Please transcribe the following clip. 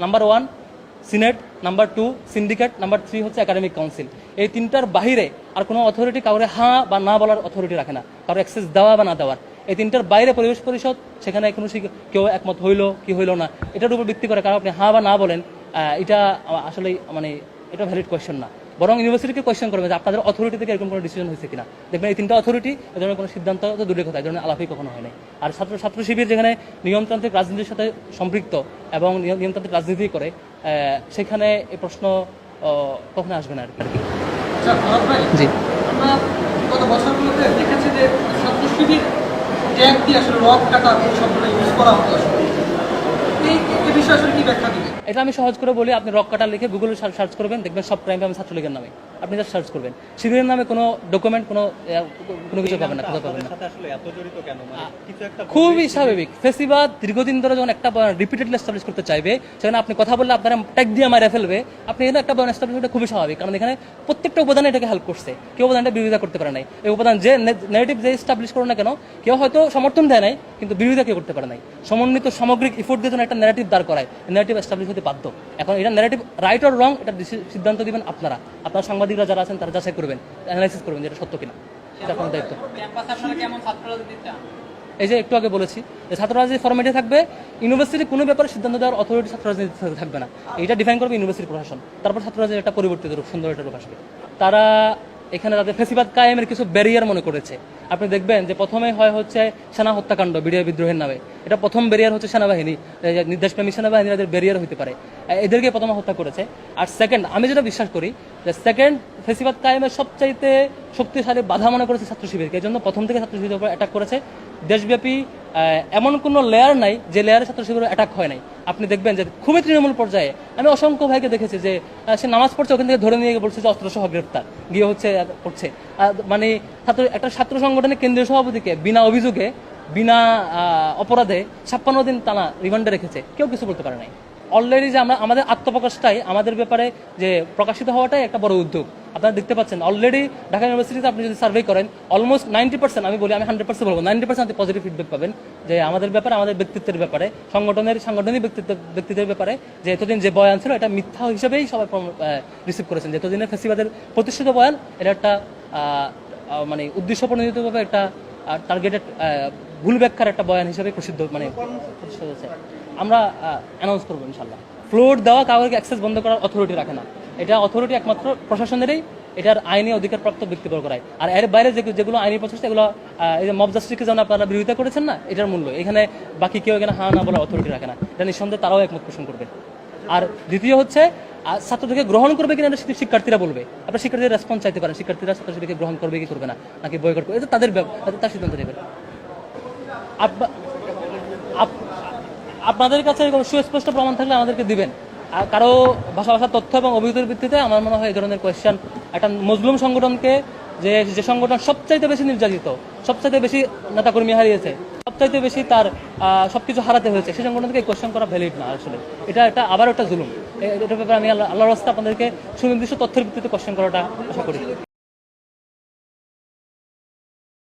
Number 1 senate, number 2 syndicate, number 3 হচ্ছে academic council. এই তিনটার বাহিরে আর কোনো অথরিটি কাউরে হ্যাঁ বা না বলার অথরিটি রাখে না, কারো অ্যাক্সেস দেওয়া বা না দেওয়ার। এই তিনটার বাইরে পরিবেশ পরিষদ, সেখানে কোনো কেউ একমত হইলো কি হইলো না এটার উপর ভিত্তি করে কারণ আপনি হ্যাঁ বা না বলেন, এটা আসলে মানে এটা ভ্যালিড কোয়েশ্চেন না। বরং ইউনিভার্সিটিকে কোয়েশ্চেন করবে যে আপনাদের অথরিটি থেকে এরকম কোনো ডিসিশন হয়েছে কিনা। দেখবেন এই তিনটা অথরিটি এ ধরনের কোনো সিদ্ধান্ত তো দূরের কথা, এই ধরনের আলাপই কখনো হয় নাই। আর ছাত্র শিবির যেখানে নিয়মতান্ত্রিক রাজনীতির সাথে সম্পৃক্ত এবং নিয়মতান্ত্রিক রাজনীতি করে, সেখানে এই প্রশ্ন কখনো আসবে না আর কি। জি, আমরা গত বছরগুলোতে দেখেছি যে ছাত্র শিবির ট্যাগ দিয়ে আসলে রক কাটা শব্দটা ইউজ করা হতো আসলে। এই বিষয়ে আসলে কি ব্যাখ্যা দিবেন? এটা আমি সহজ করে বলি, আপনি রক কাটা লিখে গুগলে সার্চ করবেন, দেখবেন সব ক্রাইম পাবেন ছাত্রলীগের নামে। আপনি যা সার্চ করবেন শিবিরের নামে কোনো ডকুমেন্ট কোনো কিছু পাবেন না, কোথাও পাবেন না। খুবই স্বাভাবিক। ফেসিবাদ দীর্ঘদিন ধরে যখন একটা রিপিটেডলি এস্টাবলিশ করতে চাইবে, সেখানে আপনি কথা বললে আপনারা ট্যাগ দিয়ে মারা ফেলবে, আপনি এখানে একটা বয়ান এস্টাবলিশ করতে খুবই স্বাভাবিক। কারণ এখানে প্রত্যেকটা উপাদানে এটাকে হেল্প করছে, কেউ উপাদানটা বিরোধিতা করতে পারে নাই। এই উপাদান যে নেগেটিভ যে এস্টাবলিশ করো না কেন, কেউ হয়তো সমর্থন দেয় নাই কিন্তু বিরোধিতা কেউ করতে পারে নাই। সমন্বিত সামগ্রিক ইফোর্ট দিয়ে একটা ন্যারেটিভ দাঁড় করায়, ন্যারেটিভ এস্টাবলিশ হতে বাধ্য। এখন এটা ন্যারেটিভ রাইট অর রং, এটা সিদ্ধান্ত দিবেন আপনারা, আপনারা সাংবাদিকরা যারা আছেন তারা যাচাই করবেন, অ্যানালাইসিস করবেন যে এটা সত্য কিনা। এটা আপনার দায়িত্ব। এই যে একটু আগে বলেছি যে ছাত্র রাজনীতি ফরম্যাটে থাকবে, ইউনিভার্সিটি কোনো ব্যাপারে সিদ্ধান্ত দেওয়ার অথরিটি ছাত্র রাজনীতি থাকবে না, এটা ডিফাইন করবে ইউনিভার্সিটি প্রশাসন। তারপর ছাত্র রাজনীতি একটা পরিবর্তিত রূপ, সুন্দর একটা রূপ আসবে। তারা এখানে তাদের ফেসিবাদ কায়েমের কিছু ব্যারিয়ার মনে করেছে। আপনি দেখবেন যে প্রথমে হচ্ছে সেনা হত্যাকাণ্ড বিডিআর বিদ্রোহের নামে, এটা প্রথম ব্যারিয়ার হচ্ছে সেনাবাহিনী, নির্দেশপ্রেমী সেনাবাহিনী এদের ব্যারিয়ার হতে পারে, এদেরকে প্রথমে হত্যা করেছে। আর সেকেন্ড, আমি যেটা বিশ্বাস করি যে সেকেন্ড ফেসিবাদ কায়েমের সবচাইতে শক্তিশালী বাধা মনে করেছে ছাত্র শিবিরকে। এই জন্য প্রথম থেকে ছাত্র শিবিরের উপর অ্যাটাক করেছে। দেশব্যাপী এমন কোনো লেয়ার নাই যে লেয়ারে ছাত্র শিবিরের অ্যাটাক হয় নাই। আপনি দেখবেন যে খুবই তৃণমূল পর্যায়ে আমি অসংখ্য ভাইকে দেখেছি যে সে নামাজ পড়ছে, ওখান থেকে ধরে নিয়ে বলছে যে অস্ত্রসহ গ্রেপ্তার গিয়ে করছে। মানে একটা ছাত্র সংগঠনের কেন্দ্রীয় সভাপতিকে বিনা অভিযোগে বিনা অপরাধে 56 দিন টানা রিমান্ডে রেখেছে, কেউ কিছু বলতে পারে নাই। অলরেডি যে আমাদের আত্মপ্রকাশটাই, আমাদের ব্যাপারে যে প্রকাশিত হওয়াটাই একটা বড় উদ্যোগ। আপনারা দেখতে পাচ্ছেন অলরেডি ঢাকা ইউনিভার্সিটিতে আপনি যদি সার্ভে করেন, অলমোস্ট 90%, আমি বলি, আমি 100% বলবো 90% আপনি পজিটিভ ফিডব্যাক পাবেন যে আমাদের ব্যাপারে, আমাদের ব্যক্তিত্বের ব্যাপারে, সাংগঠনিক ব্যক্তিত্বের ব্যাপারে যে এতদিন যে বয়ান ছিল এটা মিথ্যা হিসেবেই সবাই রিসিভ করেছেন। যে এতদিনের ফেসিবাদের প্রতিষ্ঠিত বয়ান, এটা একটা মানে উদ্দেশ্য প্রণোদিতভাবে একটা টার্গেটেড ভুল ব্যাখ্যার একটা বয়ান হিসেবে প্রতিষ্ঠিত হয়েছে। আমরা অ্যানাউন্স করবো ইনশাল্লাহ। ফ্লোর দেওয়া কাউকে অ্যাক্সেস বন্ধ করার অথরিটি রাখে না, এটা অথরিটি একমাত্র প্রশাসনেরই এটার আইনি অধিকারপ্রাপ্ত ব্যক্তি করে। আর এর বাইরে যেগুলো আইনি প্রচেষ্টা, এগুলো এই যে মব জাস্টিসকে যেমন আপনারা বিরোধিতা করেছেন না, এটার মূল্য এখানে বাকি কেউ এখানে হ্যাঁ না বলার অথরিটি রাখে না, এটা নিঃসন্দেহে তারাও একমত পোষণ করবে। আর দ্বিতীয় হচ্ছে ছাত্রদেরকে গ্রহণ করবে কিনা এটা শিক্ষার্থীরা বলবে। আপনার শিক্ষার্থীদের রেসপন্স চাইতে পারেন, শিক্ষার্থীরা ছাত্রছাত্রীকে গ্রহণ করবে কি করবে না, নাকি বয়কট করবে, এটা তার সিদ্ধান্ত নেবেন। আপনাদের কাছে সুস্পষ্ট প্রমাণ থাকলে আমাদেরকে দিবেন। কারো ভাষা তথ্য এবং অভিযোগের ভিত্তিতে আমার মনে হয় এই ধরনের কোয়েশ্চেন একটা মজলুম সংগঠনকে, যে সংগঠন সবচাইতে বেশি নির্যাতিত, সবচাইতে বেশি নেতাকর্মী হারিয়েছে, সবচাইতে বেশি তার সবকিছু হারাতে হয়েছে, সেই সংগঠনকে কোয়েশ্চেন করা ভ্যালিড না। আসলে এটা আবার একটা জুলুম। এটার ব্যাপারে আমি আল্লাহর রাস্তায় আপনাদেরকে সুনির্দিষ্ট তথ্যের ভিত্তিতে কোয়েশ্চেন করাটা আশা করি।